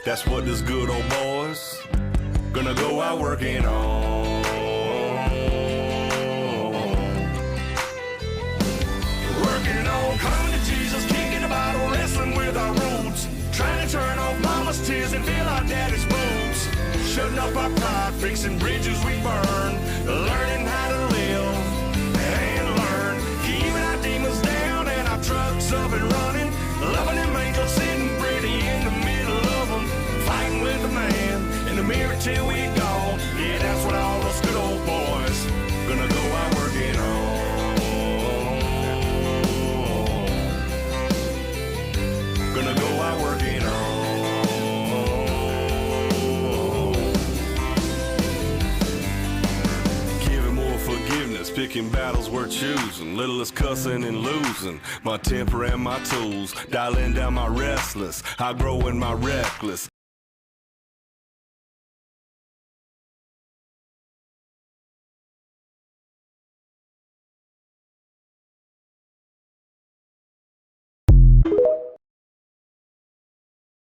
That's what this good old boy's gonna go out working on. Working on, coming to Jesus, kicking the bottle, wrestling with our roots, trying to turn off mama's tears and fill our daddy's boots, shutting up our pride, fixing bridges we burn, learning how to live and learn, keeping our demons down and our trucks up and running, loving them angels sitting pretty in the middle of them, fighting with the man in the mirror till we gone. Yeah, that's what all us good old boys gonna go out working on. Gonna go out working on. Giving more forgiveness, picking battles we're choosing, littlest cussing and losing my temper and my tools, dialing down my restless, I grow in my reckless,